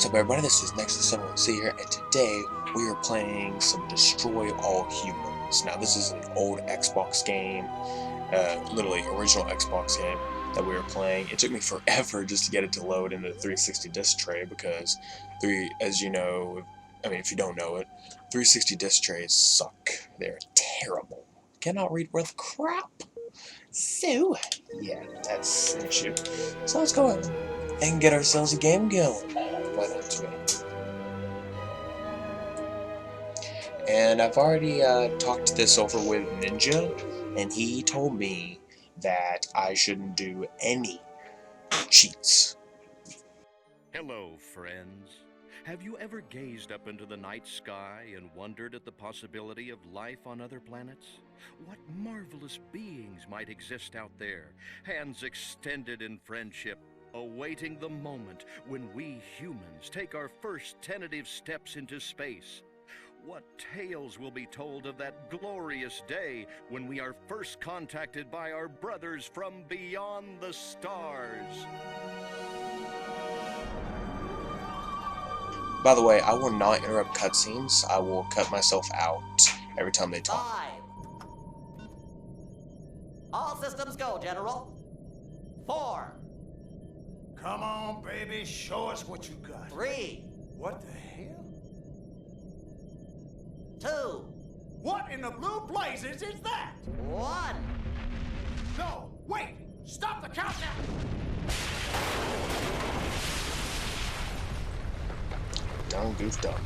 What's up, everybody? This is Nexus716 here, and today we are playing some Destroy All Humans. Now, this is an old Xbox game, literally original Xbox game that we were playing. It took me forever just to get it to load into the 360 disc tray because, as you know, I mean, if you don't know it, 360 disc trays suck. They're terrible. Cannot read worth crap. So, yeah, that's an issue. So let's go ahead and get ourselves a game going. Why don't we? And I've already talked this over with Ninja, and he told me that I shouldn't do any cheats. Hello, friends. Have you ever gazed up into the night sky and wondered at the possibility of life on other planets? What marvelous beings might exist out there, hands extended in friendship, awaiting the moment when we humans take our first tentative steps into space? What tales will be told of that glorious day when we are first contacted by our brothers from beyond the stars? By the way, I will not interrupt cutscenes. I will cut myself out every time they talk. 5. All systems go, General. 4. Come on, baby, show us what you got. 3. What the hell? 2. What in the blue blazes is that? 1. No, wait! Stop the countdown! Done goofed up.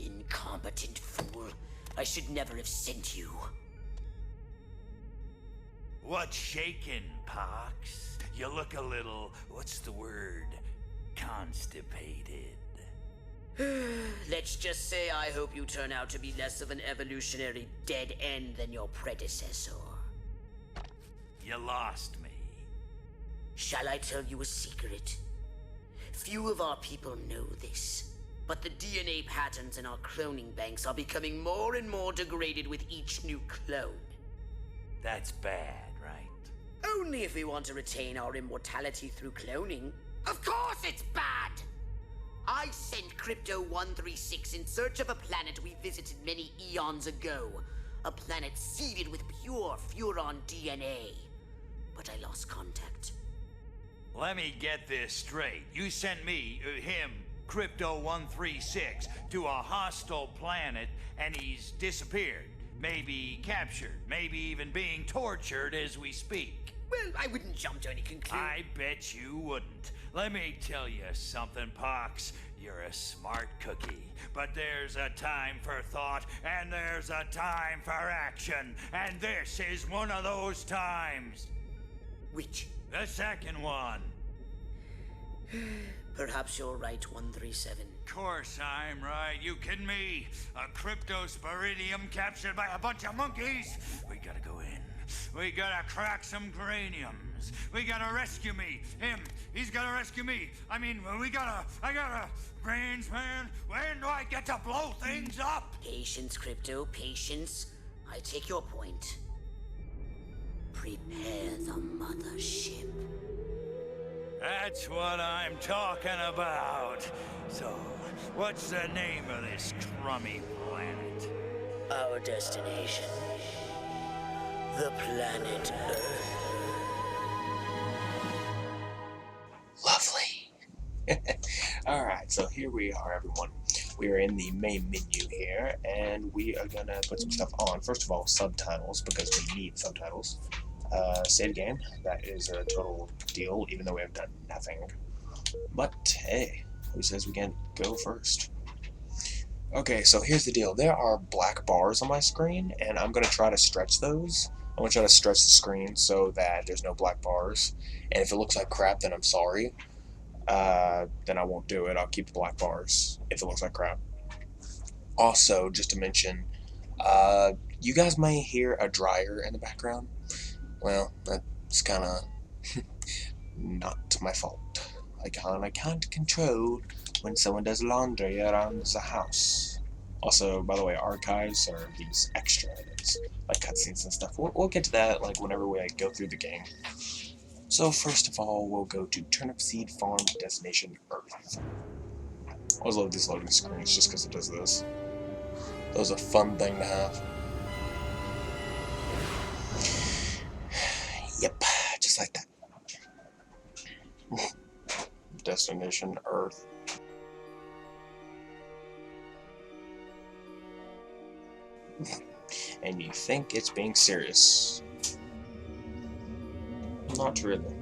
Incompetent fool. I should never have sent you. What's shaking, Pox? You look a little, what's the word, constipated. Let's just say I hope you turn out to be less of an evolutionary dead end than your predecessor. You lost me. Shall I tell you a secret? Few of our people know this, but the DNA patterns in our cloning banks are becoming more and more degraded with each new clone. That's bad, right? Only if we want to retain our immortality through cloning. Of course it's bad! I sent Crypto-136 in search of a planet we visited many eons ago. A planet seeded with pure Furon DNA. But I lost contact. Let me get this straight. You sent me, him, Crypto-136, to a hostile planet, and he's disappeared. Maybe captured, maybe even being tortured as we speak. Well, I wouldn't jump to any conclusion. I bet you wouldn't. Let me tell you something, Pox. You're a smart cookie. But there's a time for thought, and there's a time for action. And this is one of those times. Which? The second one. Perhaps you're right, 137. Course I'm right. You kidding me? A cryptosporidium captured by a bunch of monkeys? We gotta go in. We gotta crack some craniums. We gotta rescue me. Him. He's gotta rescue me. I mean, I gotta... Brains, man. When do I get to blow things up? Patience, Crypto, patience. I take your point. Prepare the mothership. That's what I'm talking about. So, what's the name of this crummy planet? Our destination. The planet Earth. Lovely. Alright, so here we are, everyone. We are in the main menu here, and we are gonna put some stuff on. First of all, subtitles, because we need subtitles. Save game. That is a total deal, even though we have done nothing. But hey, Who says we can't go first? Okay, so here's the deal. There are black bars on my screen, and I'm going to try to stretch those. I'm going to try to stretch the screen so that there's no black bars. And if it looks like crap, then I'm sorry. Then I won't do it. I'll keep the black bars if it looks like crap. Also, just to mention, you guys may hear a dryer in the background. Well, that's kind of not my fault. I can't control when someone does laundry around the house. Also, by the way, archives are these extra edits, like cutscenes and stuff. We'll get to that like whenever we go through the game. So first of all, we'll go to Turnip Seed Farm Destination Earth. I always love these loading screens just because it does this. That was a fun thing to have. Yep, just like that. Destination Earth. And you think it's being serious. Not really.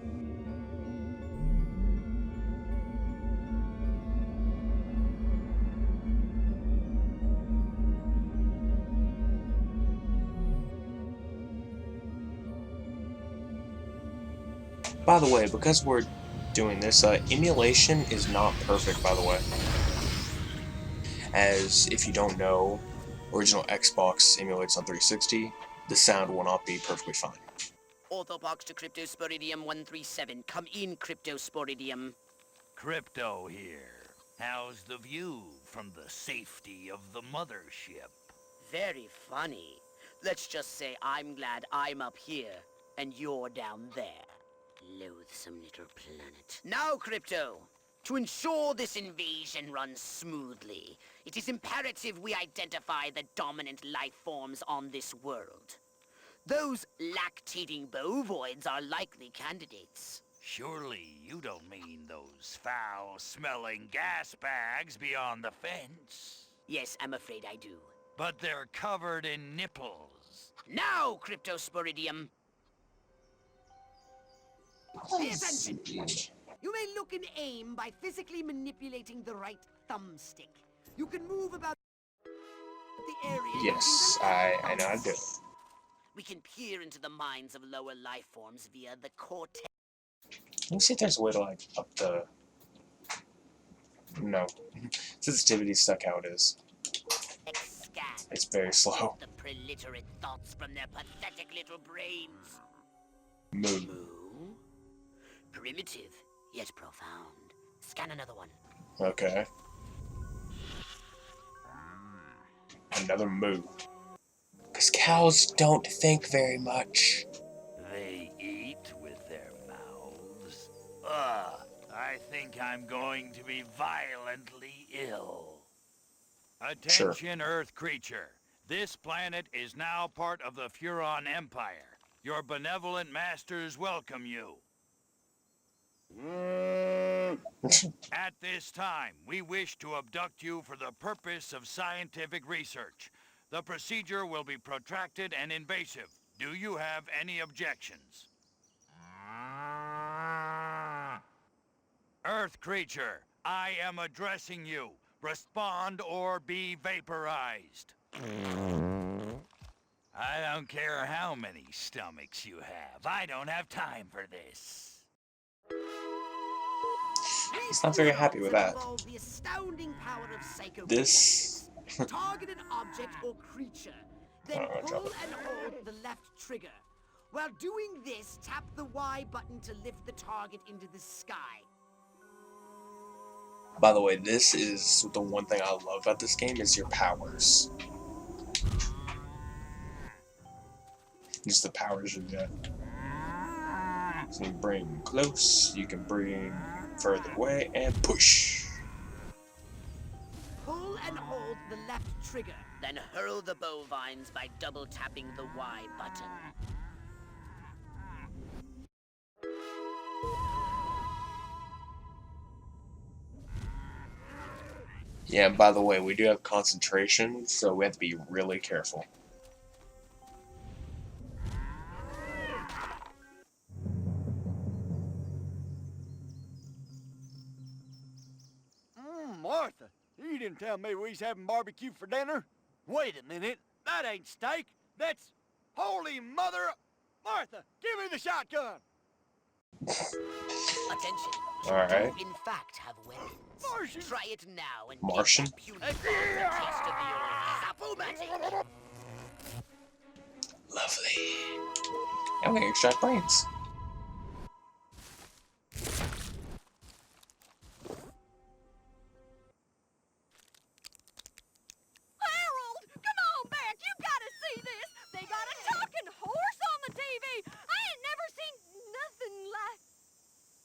By the way, because we're doing this, emulation is not perfect, by the way. As, if you don't know, original Xbox emulates on 360, the sound will not be perfectly fine. Orthobox to Cryptosporidium 137. Come in, Cryptosporidium. Crypto here. How's the view from the safety of the mothership? Very funny. Let's just say I'm glad I'm up here, and you're down there. Loathsome little planet. Now, Crypto, to ensure this invasion runs smoothly, it is imperative we identify the dominant life forms on this world. Those lactating bovoids are likely candidates. Surely you don't mean those foul-smelling gas bags beyond the fence? Yes, I'm afraid I do. But they're covered in nipples. Now, Cryptosporidium! Pay attention! You may look and aim by physically manipulating the right thumbstick. You can move about the area. Yes, I know how to do it. We can peer into the minds of lower life forms via the cortex. Let me see if there's a way to, like, up the... No. Sensitivity's stuck how it is. Scan It's very slow. the preliterate thoughts from their pathetic little brains. Move. Moo? Primitive, yet profound. Scan another one. Okay. Another moo. Because cows don't think very much. They eat with their mouths. Ugh, I think I'm going to be violently ill. Attention, Earth creature. This planet is now part of the Furon Empire. Your benevolent masters welcome you. At this time, we wish to abduct you for the purpose of scientific research. The procedure will be protracted and invasive. Do you have any objections? Earth creature, I am addressing you. Respond or be vaporized. I don't care how many stomachs you have. I don't have time for this. He's not very happy with that. The astounding power of psycho. This... Target an object or creature, then pull and hold the left trigger. While doing this, tap the Y button to lift the target into the sky. By the way, this is the one thing I love about this game is your powers. Just the powers you get. So you bring close, you can bring further away, and push. Pull and hold the left trigger. Then hurl the bovines by double tapping the Y button. Yeah, and by the way, we do have concentration, so we have to be really careful. didn't tell me we was having barbecue for dinner. Wait a minute. That ain't steak. That's... Holy Mother... Martha, give me the shotgun! Attention. Alright. You, in fact, have weapons. Martian! Try it now and Martian? get that puny test of the old Zappomatic. Lovely. Now we can extract brains. Harold, come on back. You gotta see this. They got a talking horse on the TV. I ain't never seen nothing like...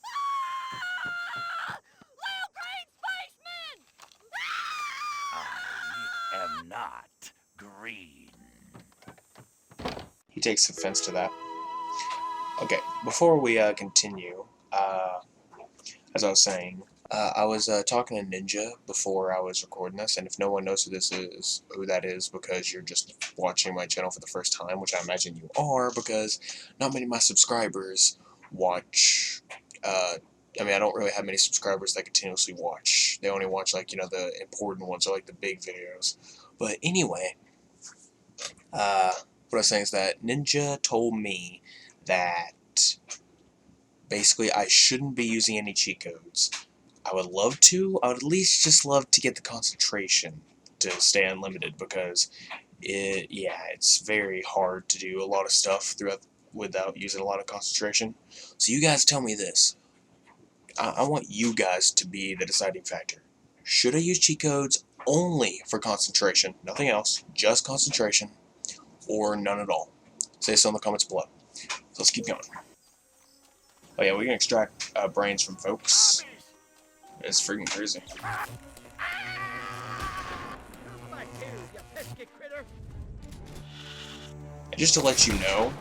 Ah! Lil Green Spaceman! I am not green. He takes offense to that. Okay, before we continue, as I was saying, I was talking to Ninja before I was recording this, and if no one knows who that is, because you're just watching my channel for the first time, which I imagine you are, because not many of my subscribers watch. I mean, I don't really have many subscribers that continuously watch. They only watch, like, you know, the important ones or like the big videos. But anyway, what I was saying is that Ninja told me that basically I shouldn't be using any cheat codes. I would love to. I would at least just love to get the concentration to stay unlimited, because it's very hard to do a lot of stuff without using a lot of concentration. So you guys tell me this. I want you guys to be the deciding factor. Should I use cheat codes only for concentration, nothing else, just concentration, or none at all? Say so in the comments below. So let's keep going. Oh yeah, we can extract brains from folks. It's freaking crazy. And just to let you know,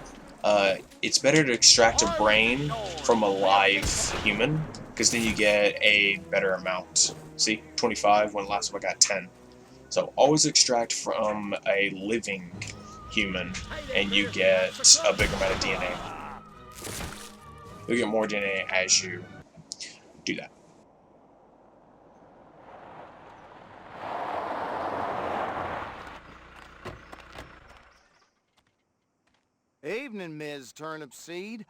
it's better to extract a brain from a live human, because then you get a better amount. See, 25, when last time I got 10. So always extract from a living human, and you get a bigger amount of DNA. You'll get more DNA as you do that. Evening, Ms. Turnip Seed.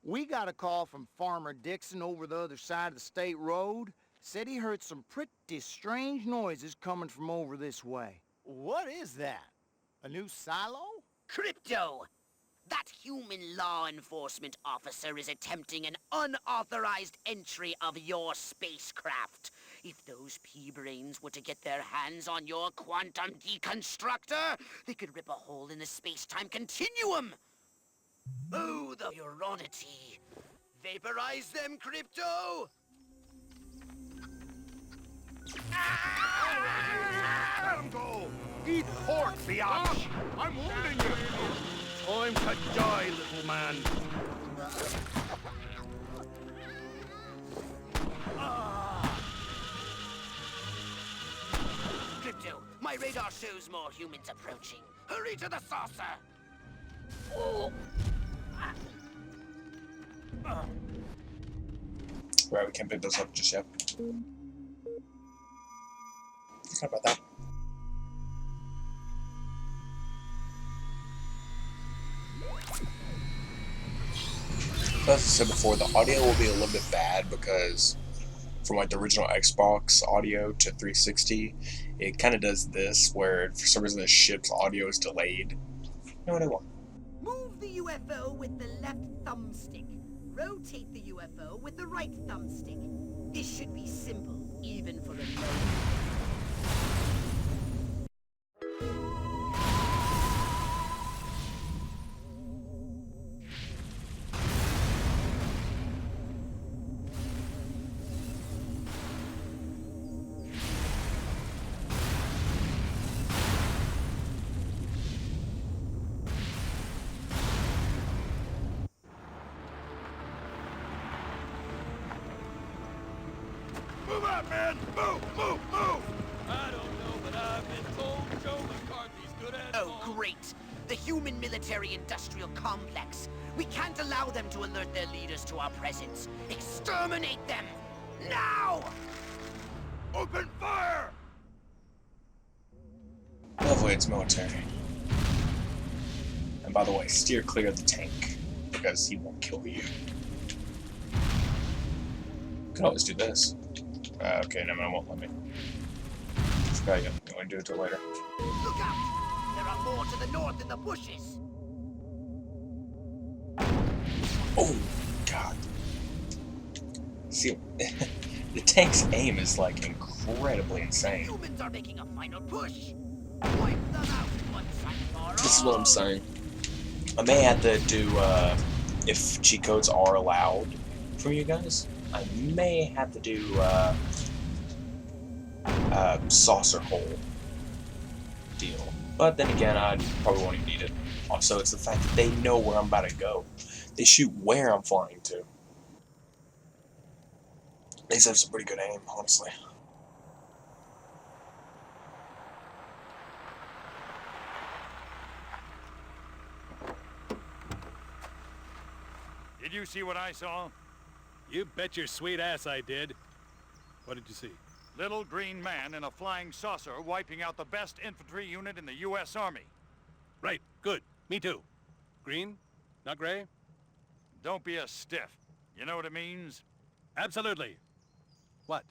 We got a call from Farmer Dixon over the other side of the state road. Said he heard some pretty strange noises coming from over this way. What is that? A new silo? Crypto! That human law enforcement officer is attempting an unauthorized entry of your spacecraft. If those pea-brains were to get their hands on your quantum deconstructor, they could rip a hole in the space-time continuum. Oh, the uronity. Vaporize them, Crypto! Let him go! Eat pork, biatch! I'm warning you! Time to die, little man! Crypto, my radar shows more humans approaching. Hurry to the saucer! Oh. Right, we can't pick those up just yet. Sorry about that. As I said before, the audio will be a little bit bad because from like the original Xbox audio to 360, it kind of does this where for some reason the ship's audio is delayed. You know what I want? Move the UFO with the left thumbstick. Rotate the UFO with the right thumbstick. This should be simple, even for a low. Move out, man! Move, move, move! I don't know, but I've been told Joe McCarthy's good at Oh, great! The human military-industrial complex. We can't allow them to alert their leaders to our presence. Exterminate them! Now! Open fire! Hopefully it's military. And by the way, steer clear of the tank, because he won't kill you. Can always do this. Okay, no, it won't let me. Forgot you. You want to do it till later. Look out! There are more to the north in the bushes. Oh, God. See, the tank's aim is like incredibly insane. Humans are making a final push. Wipe them out once and for all. This is what I'm saying. I may have to do, if cheat codes are allowed from you guys, I may have to do, saucer hole deal. But then again, I probably won't even need it. Also, it's the fact that they know where I'm about to go. They shoot where I'm flying to. They have some pretty good aim, honestly. Did you see what I saw? You bet your sweet ass I did. What did you see? Little green man in a flying saucer wiping out the best infantry unit in the U.S. Army. Right, good. Me too. Green? Not gray? Don't be a stiff. You know what it means? Absolutely. What?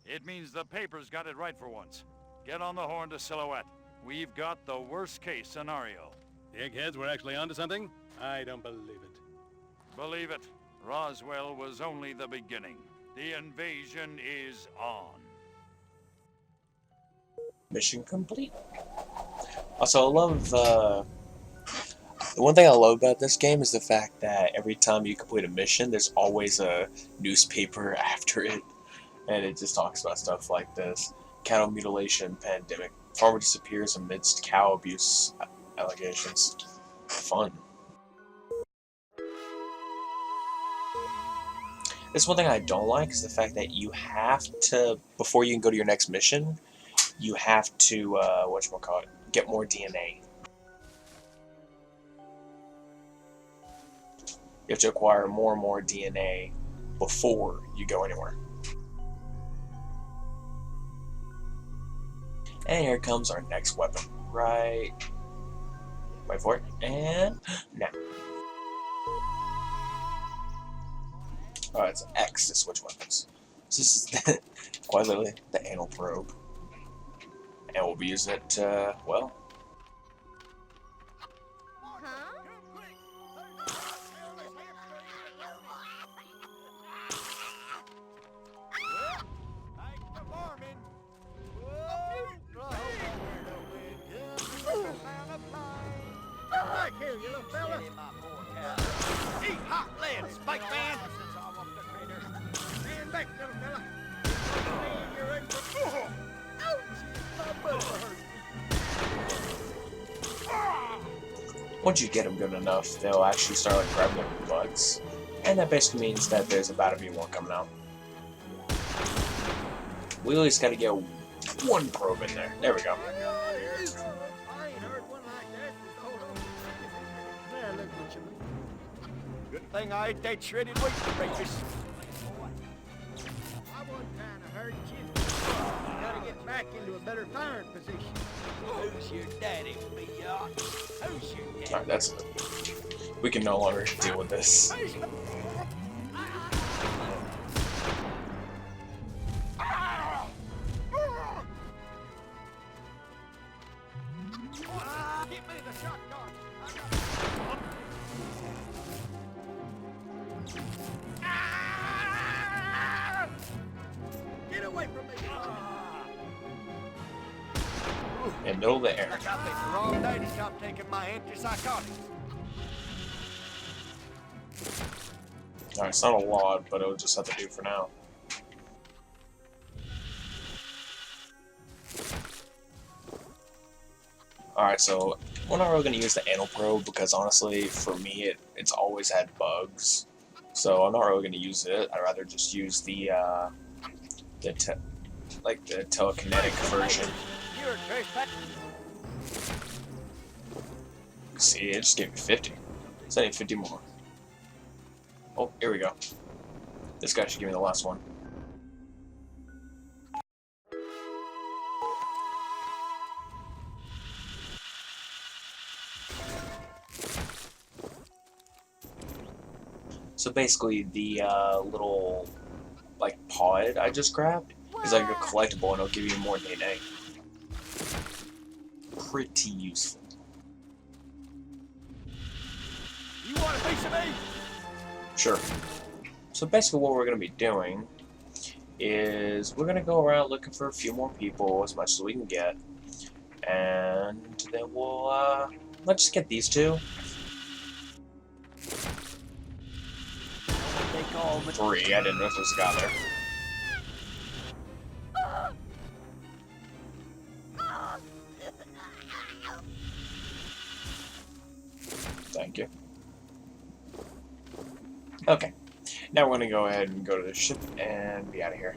It means the paper's got it right for once. Get on the horn to Silhouette. We've got the worst case scenario. The eggheads were actually onto something? I don't believe it. Believe it, Roswell was only the beginning. The invasion is on. Mission complete. Also, I love, the one thing I love about this game is the fact that every time you complete a mission, there's always a newspaper after it. And it just talks about stuff like this. Cattle mutilation pandemic. Farmer disappears amidst cow abuse allegations. Fun. This one thing I don't like is the fact that you have to, before you can go to your next mission, you have to, whatchamacallit, get more DNA. You have to acquire more and more DNA before you go anywhere. And here comes our next weapon. Right. Wait for it. And now. Alright, it's X to switch weapons. So this is quite literally the anal probe. And we'll be using it, well. Back here, you little fella. Eat hot lead, Spike Man. Stand back, little fella. Once you get them good enough, they'll actually start like grabbing their butts. And that basically means that there's about to be one coming out. We at least gotta get one probe in there. There we go. Good thing I ate that shredded wheat for breakfast. I wasn't trying to hurt you. You gotta get back into a better firing position. Who's your daddy, biatch? Who's your daddy? Alright, that's it. We can no longer deal with this. Get me the shotgun. Get away from me! In the middle of the air. I got this wrong day to stop taking my antipsychotics. Alright, it's not a lot, but it'll just have to do for now. Alright, so we're not really going to use the anal probe because honestly, for me, it's always had bugs. So I'm not really going to use it. I'd rather just use the telekinetic version. You're a trespass. See, it just gave me 50. So I need 50 more. Oh, here we go. This guy should give me the last one. So basically, the little like pod I just grabbed is like a collectible, and it'll give you more DNA. Pretty useful. You want a piece of me? Sure. So basically, what we're gonna be doing is we're gonna go around looking for a few more people, as much as we can get, and then we'll let's just get these two. Three. I didn't know if there was a guy there. Thank you. Okay. Now we're gonna go ahead and go to the ship and be out of here.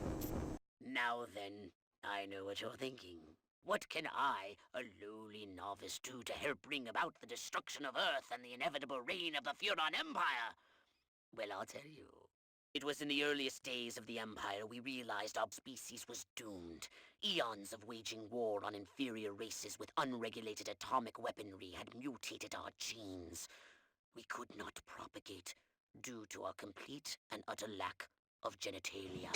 Now then, I know what you're thinking. What can I, a lowly novice, do to help bring about the destruction of Earth and the inevitable reign of the Furon Empire? Well, I'll tell you. It was in the earliest days of the Empire we realized our species was doomed. Eons of waging war on inferior races with unregulated atomic weaponry had mutated our genes. We could not propagate due to our complete and utter lack of genitalia.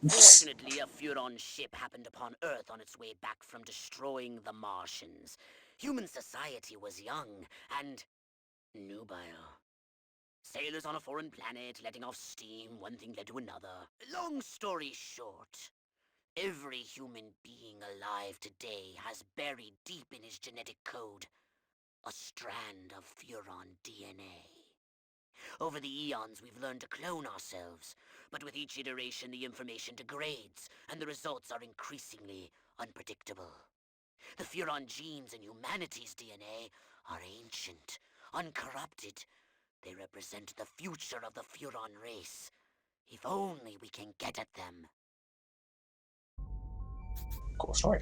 Fortunately, a Furon ship happened upon Earth on its way back from destroying the Martians. Human society was young and nubile. Sailors on a foreign planet, letting off steam, one thing led to another. Long story short, every human being alive today has buried deep in his genetic code a strand of Furon DNA. Over the eons, we've learned to clone ourselves, but with each iteration, the information degrades, and the results are increasingly unpredictable. The Furon genes in humanity's DNA are ancient, uncorrupted. They represent the future of the Furon race. If only we can get at them. Cool story.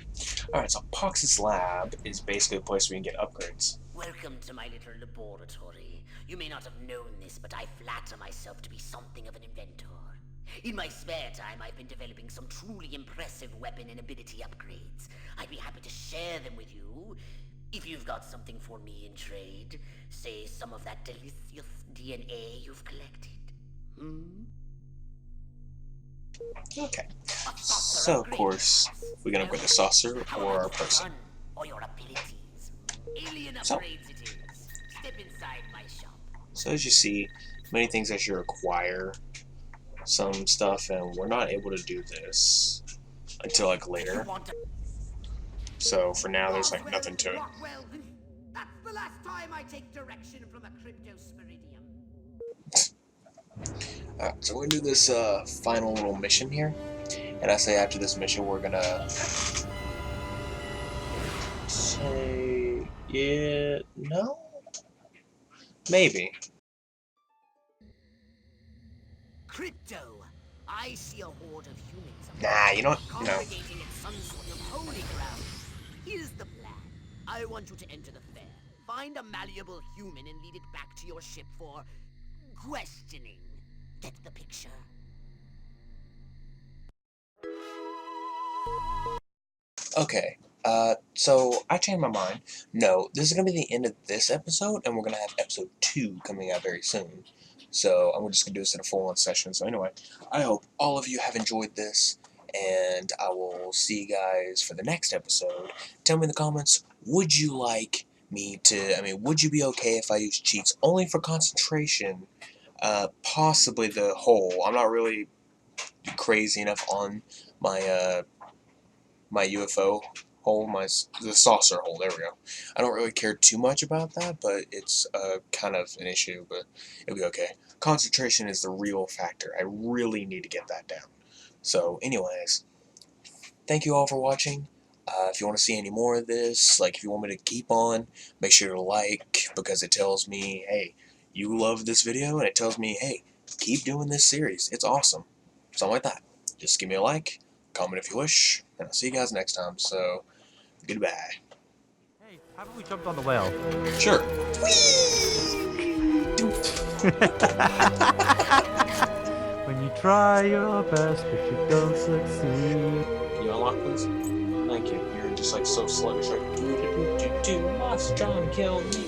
Alright, so Pox's lab is basically a place where you can get upgrades. Welcome to my little laboratory. You may not have known this, but I flatter myself to be something of an inventor. In my spare time, I've been developing some truly impressive weapon and ability upgrades. I'd be happy to share them with you. If you've got something for me in trade, say some of that delicious DNA you've collected. Okay. So, of course, we can upgrade the saucer or our person. Or your abilities. Alien So. upgrades it is. Step inside my shop. So as you see, many things actually require some stuff, and we're not able to do this until like later. So for now, there's like nothing to it. Well, that's the last time I take direction from a cryptosporidium. Alright, so we're gonna do this final little mission here, and I say after this mission we're gonna say no, maybe. Crypto, I see a horde of humans. Nah, you know what? No. Congregating at some sort of holy ground. Here's the plan. I want you to enter the fair, find a malleable human, and lead it back to your ship for questioning. Get the picture? Okay, so I changed my mind. No, this is gonna be the end of this episode, and we're gonna have episode 2 coming out very soon. So I'm just gonna do this in a full-on session. So anyway, I hope all of you have enjoyed this, and I will see you guys for the next episode. Tell me in the comments, would you like me to, would you be okay if I use cheats only for concentration? Possibly the hole. I'm not really crazy enough on my my UFO hole, the saucer hole. There we go. I don't really care too much about that, but it's kind of an issue. But it'll be okay. Concentration is the real factor. I really need to get that down. So, anyways, thank you all for watching. If you want to see any more of this, like if you want me to keep on, make sure to like, because it tells me, hey, you love this video, and it tells me, hey, keep doing this series. It's awesome. Something like that. Just give me a like, comment if you wish, and I'll see you guys next time. So, goodbye. Hey, how about we jumped on the whale? Sure. When you try your best, but you don't succeed. Can you unlock, please? Thank you. You're just like so sluggish, right? Monster trying to kill me.